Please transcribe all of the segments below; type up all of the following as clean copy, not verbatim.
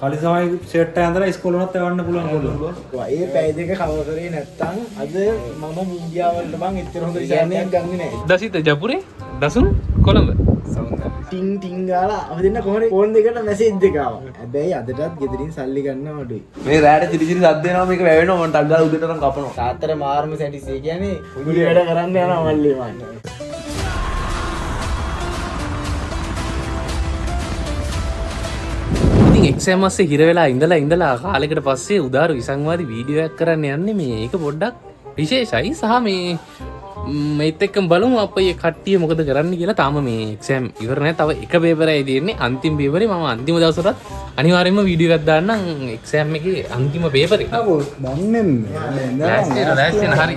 කලින් සමයි සෙට් එක ඇඳලා ඉස්කෝලේ උනත් යවන්න පුළුවන්. ඒ පැය දෙක කවර් කරේ නැත්තම් අද මම ඉන්දියාව වලට බං එච්චර හොඳ ඉස්සරහක් ගන්නේ නැහැ. දසිත ජපුරේ දසුන් කොළඹ ටින් ටින් ගාලා අපි දෙන්න කොහොමද ෆෝන් දෙකට මැසේජ් දෙක ආවා. හැබැයි අදටත් ගෙදරින් සල්ලි ගන්න අඩුයි. මේ රෑට චිරිචිරි සද්ද එනවා මේක වැවෙනවා මම ටක් ගාලා උදේට නම් කපනවා. තාත්තට මාර්ම සැටිස් ඒ කියන්නේ උගුලි වැඩ කරන්න යනවා මල්ලි මං. ඉතින් එක්සෑම් අස්සේ හිර වෙලා ඉඳලා කාලෙකට පස්සේ උදාරු විසංවාදී වීඩියෝ එකක් කරන්න යන්නේ මේ ඒක පොඩ්ඩක් විශේෂයි සහ මේ මේත් එක්කම බලමු අපේ කට්ටිය මොකද කරන්න කියලා. තාම මේ එක්සෑම් ඉවර නැහැ. තව එක පේපරයි තියෙන්නේ. අන්තිම පේපරේ මම අන්තිම දවසට අනිවාර්යයෙන්ම වීඩියෝ එකක් දාන්නම් එක්සෑම් එකේ අන්තිම පේපරේ. දන්නේ ලෑස්තින හරි.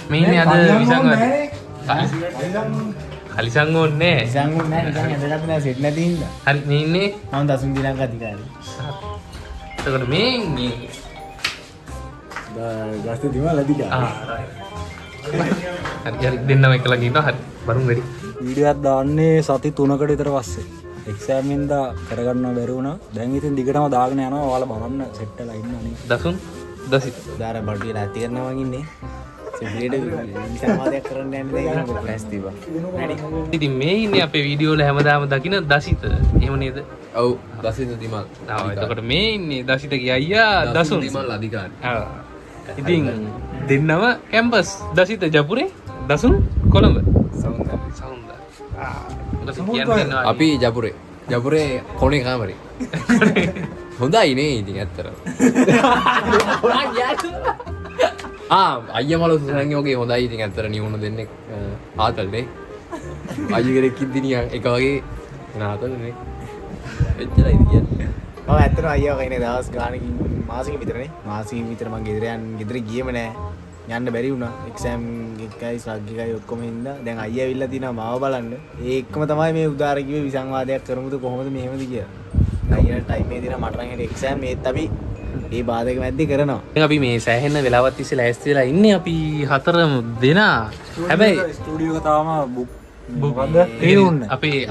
මේ ඉන්නේ අද විසංවාදී. කලිසං ඕනේ නැහැ. ඉතින් නෑ නිකන් ඇදගත්ත නෑ සෙට් නැති හින්දා. හරි මේ ඉන්නේ මම දසුන් දිනක් අධිකාරී. එතකොට මේ ඉන්නේ ගස්ත දිමල අධිකාරී. හරි දෙන්නම එකලා ගිහිනවා. හරි බරුන් වැඩි. වීඩියෝ එකක් දාන්නේ සති 3කට විතර පස්සේ. එක්සෑම් ඉඳලා කරගන්න බැරි වුණා. දැන් ඉතින් දිගටම දාගෙන යනවා. ඔයාලා බලන්න සෙට් වෙලා ඉන්නවනේ. දසුන් දසිත උදාර බඩු වෙලා ඇති කරනවා වගේ ඉන්නේ. සිග්‍රේඩ් විසංවාදයක් කරන්න යන්නේ දැන් ඉන්න ක්ලාස් තිබා. ඉතින් මේ ඉන්නේ අපේ වීඩියෝ වල හැමදාම දකින දසිත. එහෙම නේද? ඔව් දසිත දිමල්. ආ එතකොට මේ ඉන්නේ දසිතගේ අයියා දසුන්. දිමල් අධිකාරී. ආ ඉතින් දෙන්නම කැම්පස් දසිත ජපුරේ දසුන් කොළඹ. සෞන්දර්ය. ආ අපි ජපුරේ කොනේ කාමරේ. හොඳයි නේ ඉතින් ඇත්තටම. අයිය මල සුසනගේ වගේ හොඳයි ඉතින් ඇත්තට නිවුණ දෙන්නෙක් ආතල්නේ. අයිය කෙනෙක් ඉදිනිය එක වගේ නාතල්නේ. එච්චරයි කියන්නේ. මම ඇත්තටම අයියා වගේ ඉන්නේ දවස් ගානකින් මාසෙකින් විතරනේ. මාසෙකින් විතර මම ගෙදර ගියේම නෑ. යන්න බැරි වුණා. එක්සෑම් එකයි ස්ලග් එකයි ඔක්කොම හින්දා. දැන් අයියා ඇවිල්ලා තිනවා මාව බලන්න. ඒකම තමයි මේ උදාර කිව්වේ විසංවාදයක් කරමුද කොහොමද මෙහෙමද කියලා. අයියා ටයිම් එකේ දිනා මට නම් හිතේ එක්සෑම් මේත් අපි ඒ බාධක මැද්දේ කරනවා. දැන් අපි මේ සෑහෙන වෙලාවක් තිස්සේ ලෑස්ති වෙලා ඉන්නේ අපි හතරම දෙනා. හැබැයි ස්ටුඩියෝ එක තාම බුක්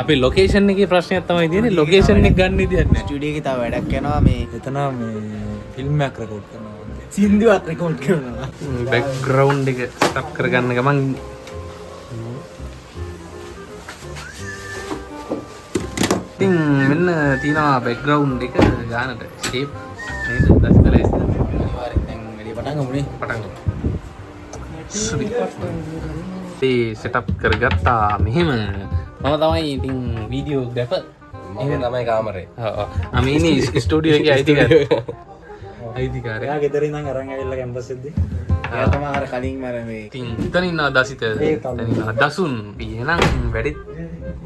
අපේ ලොකේෂන් එකේ ප්‍රශ්නයක් තමයි තියෙන්නේ. ලොකේෂන් එක ගන්න විදියක් නැහැ. ස්ටුඩියෝ එකේ තව වැඩක් යනවා මේ එතන මේ ෆිල්ම් එකක් රෙකෝඩ් කරනවා. සින්දුවක් රෙකෝඩ් කරනවා. බෑග්ග්‍රවුන්ඩ් එක ස්ටොප් කරගන්න ගමන් ඉතින් මෙන්න තියෙනවා බෑග්ග්‍රවුන්ඩ් එක ගානට ෂේප් නේද? දැස්තලා ඉස්සර අනිවාර්යෙන් දැන් වැඩි පටන් ගමුනේ. පටන් ගමු. ඒ සෙටප් කරගත්තා මෙහෙම. මම තමයි ඉතින් වීඩියෝග්‍රැෆර්. මම තමයි කාමරේ. ඔව්. මේ ඉන්නේ ස්ටුඩියෝ එකේ අයිතිකාරයා. අයිතිකාරයා. එයා ගෙදරින් ඉඳන් අරන් ඇවිල්ලා කැම්පස් එකදී. එයා තමයි අර කලින් මර මේ ඉතින් එතන ඉන්නවා දසිත. එතන ඉන්නවා දසුන්. එහෙනම් වැඩිත්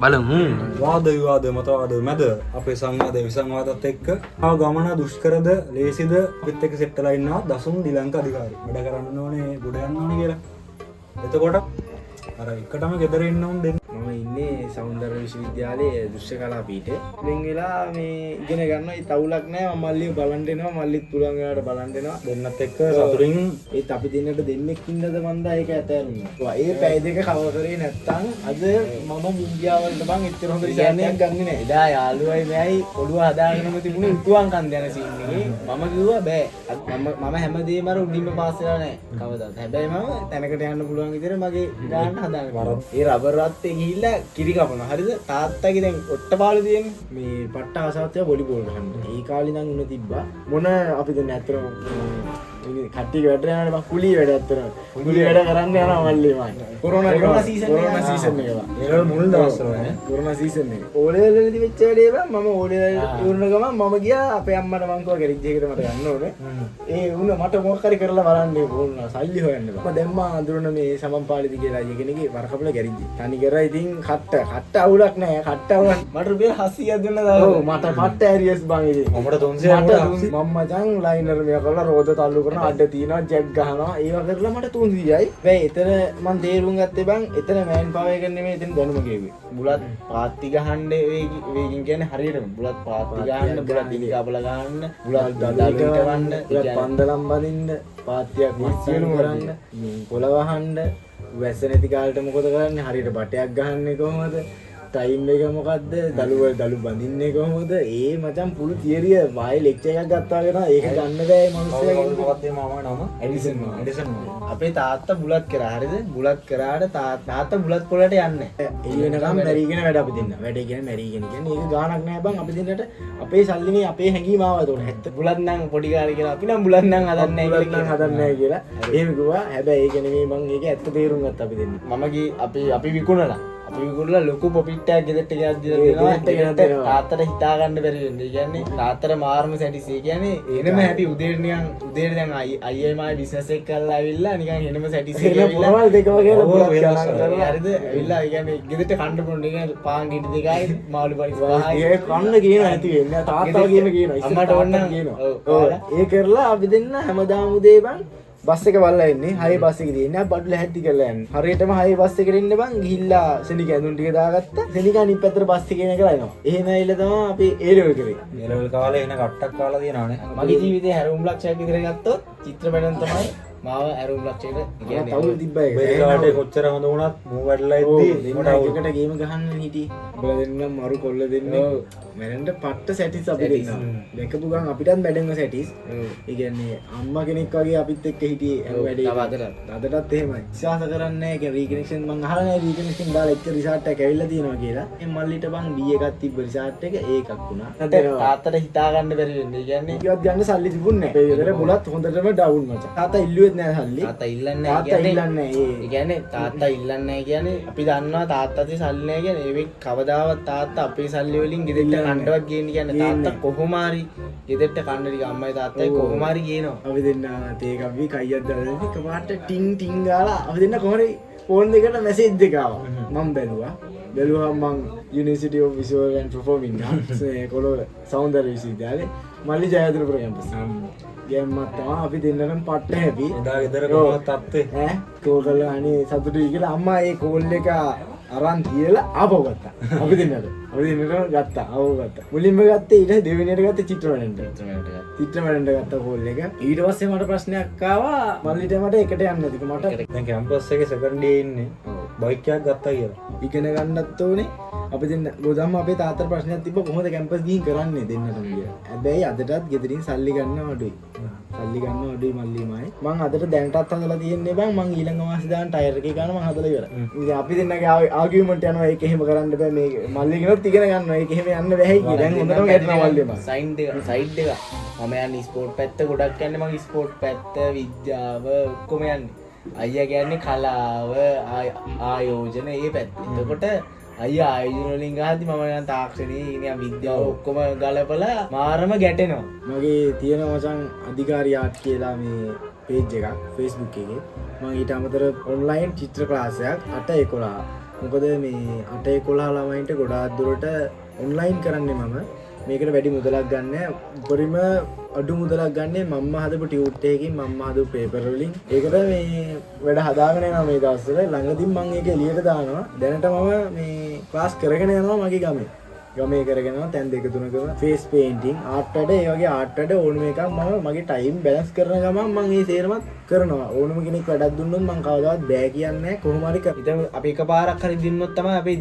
බලමු. වාද විවාද මතවාද මැද අපේ සංවාද විසංවාදත් එක්ක ආව ගමන දුෂ්කරද ලේසිද අපිත් එක්ක සෙට් වෙලා ඉන්නවා දසුන් දිලංක අධිකාරී. වැඩ කරන්න ඕනේ ගොඩ යන්න ඕනේ කියලා. එතකොට අර එකටම ගෙදර ඉන්න උන් දෙන්න. මම ඉන්නේ සෞන්දර්ය විශ්වවිද්‍යාලයේ දෘශ්‍ය කලා පීඨේ. ඉතින් වෙලා මේ ඉගෙන ගන්නවා. ඒ තවුලක් නැහැ. මම මල්ලිව බලන් දෙනවා. මල්ලිත් පුළුවන් වෙලාවට බලන් දෙනවා. දෙන්නත් එක්ක සතුටින් ඒත් අපි දෙන්නට දෙන්නෙක් ඉන්නද මන්දා ඒක ඇතෑරුණා. ඒ පැය දෙක කවර් කරේ නැත්තම් අද මම ඉන්දියාව වලට බං එච්චර හොඳ ඉස්සරහක් ගන්නේ නැහැ. එදා යාළුවයි මෙයයි ඔළුව හදාගෙනම තිබුණේ උතුවන් කන්ද යන සීන් එකේ. මම කිව්වා බෑ. මම හැමදේම අර උඩින්ම පාස් වෙලා නැහැ. කවදාවත්. හැබැයි මම තැනකට යන්න පුළුවන් විදිහට මගේ ගාන්න හදාගන්නවා. ඒ රබර් රත්තේ ගිහිල්ලා කිරි කපනවා. හරිද? තාත්තගේ දැන් ඔට්ටපාලු තියෙන්නේ. මේ පට්ට ආසාවත්ය වොලිබෝල් ගහන්න. ඒ කාලේ නම් උන තිබ්බා. මොන අපි දැන් ඇත්තටම කට්ටිය වැඩ යනවානේ බං කුලී වැඩ ඇත්තටම. කුලී වැඩ කරන්න යනවා මල්ලි මම. කොරෝනා සීසන් එක. ඒවල මුල් දවස්වල නේ. කොරෝනා සීසන් එක. ඕලෙවල් වලදී වෙච්ච වැඩේ බං මම ඕලෙවල් ඉවරන ගමන් මම ගියා අපේ අම්මට මං කිව්වා ගෑරේජ් එකකට මට යන්න ඕනේ. ඒ උන මට මොකක් හරි කරලා බලන්න ඕන සල්ලි හොයන්න බං. මම දැම්මා අඳුරන මේ සමම්පාලිදි කියලා කෙනෙක්ගේ වරකපල ගෑරේජ් එක. තනි කරා ඉතින් කට්ට අවුලක් නැහැ. කට්ට අවුලක් මට රුපියල් 700ක් දෙන්න දාලා. ඔව් මට පට්ට ඇරියස් බං ඉතින්. අපිට 300 මම මචං ලයිනර් මේක කරලා රෝද තල්ලු කරන අඩ තියනවා ජැක් ගහනවා ඒවා කරලා මට 300යි. බෑ එතන මම තේරුම් ගත්තේ බං එතන මෑන් පවර් එක නෙමෙයි එතන දැනුම ගෙව්වේ. බුලත් පාත්ති ගහන්න වේගින් කියන්නේ හරියටම බුලත් පාත්ති ගහන්න බුලත් දිලිකාබල ගහන්න බුලත් දඩ විටවන්න බුලත් පන්දලම් බඳින්න පාත්තියක් විශ්සියනු කරන්න පොළ වහන්න වැස්ස නැති කාලේට මොකද කරන්නේ හරියට බටයක් ගහන්නේ කොහමද ටයිම් එක මොකක්ද දළු බඳින්නේ කොහොමද ඒ මචං පුළු තියරිය වයි ලෙක්චර් එකක් ගත්තා වෙනවා ඒක ගන්න බෑ මනුස්සයාගෙන් මොකක්ද ඒ මාමා නම එඩිසන් එඩිසන් අපේ තාත්තා බුලත් කරා හරිද බුලත් කරාට තාත්තා බුලත් පොළට යන්නේ ඒ වෙනකම් මැරීගෙන වැඩ අපි දෙන්න වැඩේ කියන්නේ මැරීගෙන කියන්නේ ඒක ගාණක් නෑ බං අපි දෙන්නට අපේ සල්ලිනේ අපේ හැංගීම ආවා ඒතකොට ඇත්ත බුලත් නම් පොඩි කාලේ කියලා අපි නම් බුලත් නම් හදන්නේ නැහැ කියලා එහෙම කිව්වා හැබැයි ඒක නෙමෙයි මං ඒක ඇත්ත තේරුම් ගත්තා අපි දෙන්න මම ගිහ අපි විකුණලා අපි විකුණලා ලොකු පොපිට්ටයක් ගෙදරට ගෙනත් දීලා දෙනවා තාත්තට හිතා ගන්න බැරි වෙන්නේ. ඒ කියන්නේ තාත්තට මාර්ම සැටිස්. ඒ කියන්නේ එනම හැටි උදේට නිකන් උදේට දැන් අයියා මායි බිස්නස් එක කරලා ආවිල්ලා නිකන් එනම සැටිස් එක ඇවිල්ලා පොරවල් දෙක වගේ කරලා හරිද? ඇවිල්ලා ඒ කියන්නේ ගෙදරට කන්න පුළුවන් නිකන් පාන් ගෙඩි දෙකයි මාළු පරිස් පහයි. ඒක කන්න කියන නැති වෙන්නේ. තාත්තා කියනවා. අම්මට ඕන කියනවා. ඔව්. ඒ කරලා අපි දෙන්න හැමදාම උදේ බං බස් එක බලලා එන්නේ හයි බස් එකේ තියෙන බඩු ලැහැත්ති කරලා යන්නේ හරියටම හයි බස් එකට එන්න බං ගිහිල්ලා සෙනික ඇඳුම් ටික දාගත්තා සෙනික අනිත් පැත්තට බස් එකේ එන කරා එනවා එහෙම ඇවිල්ලා තමයි අපි ඒ ලෙවල් කරේ ඒ ලෙවල් කාලේ එන කට්ටක් කාලා තියෙනවානේ මගේ ජීවිතේ හැරවුම් ලක්ෂයක් විතර ගත්තොත් චිත්‍රපටයෙන් තමයි මාව හැරවුම් ලක්ෂයකට කියන්නේ තවුල් තිබ්බා ඒක ඒ කාලේ කොච්චර හොඳ වුණත් මූ වැඩලා ඉද්දි දෙන්න එකකට ගේම ගහන්න හිටියේ උඹලා දෙන්නම් මරු කොල්ල දෙන්නේ මැරෙන්න පට්ට සැටිස් අපි දෙන්නා දැකපු ගමන් අපිටත් මැඩෙන්න සැටිස් ඒ කියන්නේ අම්මා කෙනෙක් වගේ අපිත් එක්ක හිටියේ හැම වැඩේ අදටත් එහෙමයි විශ්වාස කරන්නේ නැහැ ඒක රීකනෙක්ෂන් මං අහලා නැහැ රීකනෙක්ෂන් දාලා එක්ක රිසාර්ට් එකක් ඇවිල්ලා තියෙනවා කියලා මේ මල්ලිට බං B එකක් තිබ්බ රිසාර්ට් එක ඒකක් වුණා තාත්තට හිතා ගන්න බැරි වෙන්නේ ඒ කියන්නේ ඊවත් ගන්න සල්ලි තිබුණේ නැහැ ඒ විතර බුලත් හොඳටම ඩවුන් මචං තාත්තා ඉල්ලුවෙත් නැහැ සල්ලි තාත්තා ඉල්ලන්නේ නැහැ ඒ කියන්නේ තාත්තා ඉල්ලන්නේ නැහැ කියන්නේ අපි දන්නවා තාත්තාගේ සල්ලි නැහැ කියන්නේ ඒ වෙක් කවදාවත් තාත්තා අපේ සල්ලි වලින් ගෙදරට කණ්ඩවත් ගේන්නේ කියන්නේ තාත්තා කොහොම හරි ගෙදරට කන්න ටික අම්මයි තාත්තයි කොහොම හරි ගේනවා අපි දෙන්න තේක අපි කයියක් දාලා එකපාරට ටින් ටින් ගාලා අපි දෙන්න කොහොමද ෆෝන් එකකට මැසේජ් දෙක ආවා මම බැලුවා මං University of Visual and Performing Arts Colombo සෞන්දර්ය විශ්වවිද්‍යාලේ මල්ලි ජයවර්ධනපුර කැම්පස් ගෑම්මත් තමයි අපි දෙන්නටම පට්ට හැපි එදා ගෙදර කොහොමද තත්ත්වේ ඈ කෝල් කරලා අනේ සතුටුයි කියලා අම්මා ඒ කෝල් එක අරන් තියලා ආපහු ගත්තා අපි දෙන්නට ගත්තා ආපහු ගත්තා මුලින්ම ගත්තේ ඊට දෙවෙනියට ගත්තේ චිත්‍රමණෙන්ට ගත්තා කෝල් එක ඊට පස්සේ මට ප්‍රශ්නයක් ආවා මල්ලිට මට එකට යන්න නැතික මට දැන් කැම්පස් එකේ සෙකන්ඩ් ඩේ ඉන්නේ බයික් එකක් ගත්තා කියලා ඉගෙන ගන්නත් ඕනේ අපි දෙන්න ගොඩක්ම අපේ තාත්තට ප්‍රශ්නයක් තිබ්බ කොහොමද කැම්පස් ගිහින් කරන්නේ දෙන්නටම කියලා. හැබැයි අදටත් ගෙදරින් සල්ලි ගන්න අඩුයි. මල්ලිමයි. මං අදට දැනටත් හදලා තියෙන්නේ බං මං ඊළඟ මාසේ දාන ටයර් එකේ ගන්න මං හදලා ඉවරයි. ඉතින් අපි දෙන්නගේ ආගියුමන්ට් යනවා ඒක එහෙම කරන්න බෑ මේ මල්ලිගෙනත් ඉගෙන ගන්නවා ඒක එහෙම යන්න බැහැ කියලා. දැන් හොඳටම ගැටෙනවා මල්ලිම. සයිඩ් එක. මම යන්නේ ස්පෝර්ට් පැත්ත ගොඩක් යන්නේ මං ස්පෝර්ට් පැත්ත විද්‍යාව ඔක්කොම යන්නේ. අයියා කියන්නේ කලාව ආයෝජන ඒ පැත්ත. එතකොට අයියා ආයෝජන වලින් ගහද්දි මම යන තාක්ෂණයේ ඉන්නේ විද්‍යාව ඔක්කොම ගලපලා මාරම ගැටෙනවා. මගේ තියෙන මචං අධිකාරී ආර්ට් කියලා මේ පේජ් එකක් Facebook එකේ. මම ඊට අමතර ඔන්ලයින් චිත්‍ර ක්ලාස් එකක් 8:11. මොකද මේ 8:11 ළමයින්ට ගොඩාක් දුරට ඔන්ලයින් කරන්නේ මම. මේකට වැඩි මුදලක් ගන්න උපරිම අඩු මුදලක් ගන්නේ මම්ම හදපු ටියුට් එකකින් මම්ම හදපු පේපර් වලින් ඒකට මේ වැඩ හදාගෙන යනවා මේ දවස්වල ළඟදීන් මම ඒක එළියට දානවා දැනට මම මේ ක්ලාස් කරගෙන යනවා මගේ ගමේ කරගෙන යනවා තැන් දෙක තුනකම ෆේස් පේන්ටිං ආර්ට් වැඩ ඒ වගේ ආර්ට් වැඩ ඕනම එකක් මම මගේ ටයිම් බැලන්ස් කරන ගමන් මම මේ සේරමත් කරනවා ඕනම කෙනෙක් වැඩක් දුන්නොත් මම කවදාවත් බෑ කියන්නේ නැහැ කොහොම හරි කරලා අපි එකපාරක් හරි දිනුනොත් තමයි අපේ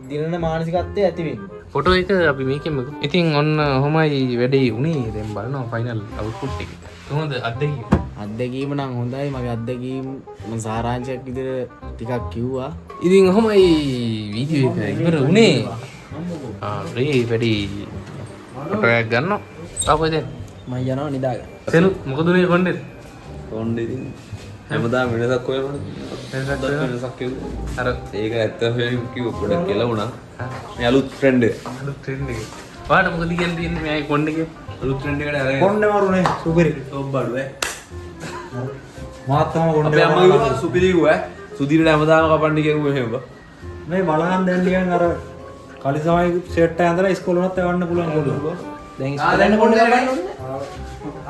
දිනන මානසිකත්වය ඇති වෙන්නේ ෆොටෝ එක අපි මේකෙම ඉතින් ඔන්න ඔහොමයි වැඩේ උනේ දැන් බලනවා ෆයිනල් අවුට්පුට් එක කොහොමද අත්දැකීම නම් හොඳයි මගේ අත්දැකීම් මම සාරාංශයක් විදිහට ටිකක් කිව්වා ඉතින් ඔහොමයි වීඩියෝ එක ඉවර උනේ රේ වැඩි ෆොටෝ එකක් ගන්නවා තාපෝ දැන් මම යනවා නිදාගන්න සෙනු මොකද උනේ කොණ්ඩේ කොණ්ඩේ ඉතින් හැමදාම වෙනසක් වෙනවා වෙනසක් කිව්වා අර ඒක ඇත්තම කිව්ව පොඩක් කියලා වුණා මේ අලුත් ට්‍රෙන්ඩ් එක වාට මොකද කියන්නේ මේ කොණ්ඩේ අලුත් ට්‍රෙන්ඩ් එකට අරගෙන කොණ්ඩේ මරුනේ සුපිරි ටොප් බඩු මාත් තමයි අපේ කොණ්ඩේ අම්මා කිව්වා සුපිරි කිව්වා සුදීරට හැමදාම කපන්න කිව්වා එහෙම මේ බලහන් දැන් නිකන් අර කලි සමයි සෙට් එක ඇඳලා ඉස්කෝල උනත් යවන්න පුළුවන් කොණ්ඩේ දැන් ඉස්කෝලේ කොණ්ඩේ ගන්න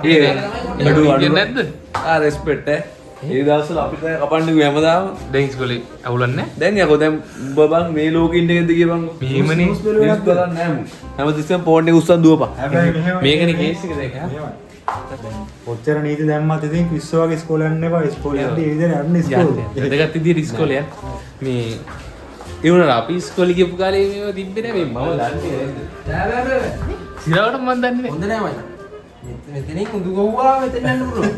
ඒ බඩු අඩු නැද්ද රෙස්පෙක්ට් ඒ දවස්වල අපිට කපන්න කිව්වා හැමදාම දැන් ඉස්කෝලේ අවුලන්නේ දැන් යකෝ දැන් උඹ බං මේ ලෝකෙ ඉන්න එකද කියපන් මෙහෙමනේ නිවුස් බලන්නේ නැහැ හැමතිස්සෙම ෆෝන් එක උස්සන් දුවපන් හැබැයි මෙහෙම මේකනේ කේස් එක දැන් ඔච්චර නීති දැම්මත් ඉතින් පිස්සෝ වගේ ඉස්කෝලේ යන්න එපා ඉස්කෝලේ යද්දී ඒ විදිහට යන්න ඉස්කෝලේ දෙකත් විදියට ඉස්කෝලේ මේ එවුණට අපි ස්කොලි ගපු කාලේ මේවා තිබ්බේ නෑ මේ මම දන්නේ සිරවට මන් දන්නේ හොඳ නෑ මචං මෙතනින් උදු ගව්වා මෙතන යන්න පුළුවන්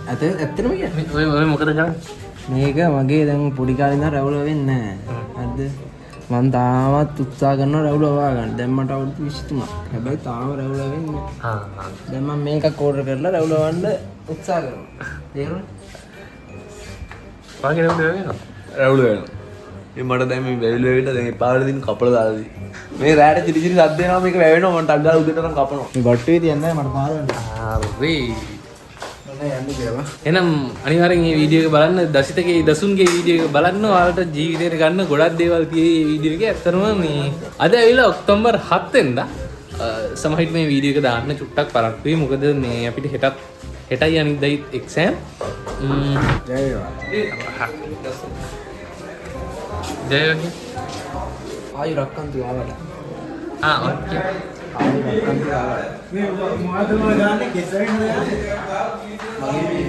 ඇත්තටම කියන්නේ ඔය මොකද කරන්නේ මේක මගේ දැන් පොඩි කාලේ ඉඳන් රැවුල වෙන්නේ නැහැ හරිද මම තාමත් උත්සාහ කරනවා රැවුල හොයා ගන්න දැන් මට අවුරුදු 23ක් හැබැයි තාම රැවුල වෙන්නේ දැන් මම මේකක් ඕඩර් කරලා රැවුල හොයන්න උත්සාහ කරනවා තේරුණා වාගේ රැවුල වෙනවා රැවුල වෙනවා මේ මට දැන් මේ වැවිල වෙවිලා දැන් එපාවල දින කපලා දාලා දී මේ රැට චිරි චිරි සද්ද එනවා මේක වැවෙනවා මම ටක් ගාලා උදේට නම් කපනවා මේ බට්ටුවේ තියන්නේ මට පාරවන්න හරි නෑ යන්න කියලා එහෙනම් අනිවාර්යෙන් මේ වීඩියෝ එක බලන්න දසිතගේ දසුන්ගේ වීඩියෝ එක බලන්න ඔයාලට ජීවිතේට ගන්න ගොඩක් දේවල් තියෙයි මේ වීඩියෝ එකේ ඇත්තටම මේ අද ඇවිල්ලා ඔක්තෝබර් 7 වෙනිදා සමහරවිට මේ වීඩියෝ එක දාන්න චුට්ටක් පරක් වෙයි මොකද මේ අපිට හෙටයි අනිද්දායි එක්සෑම් ජය වේවා ජයවගේ ආයි රක්කන්තු ආවට ඕකේ ආයි රක්කන්තු ආවට මේ මොකද්ද මම ගන්න කෙසරෙන්ද මගේ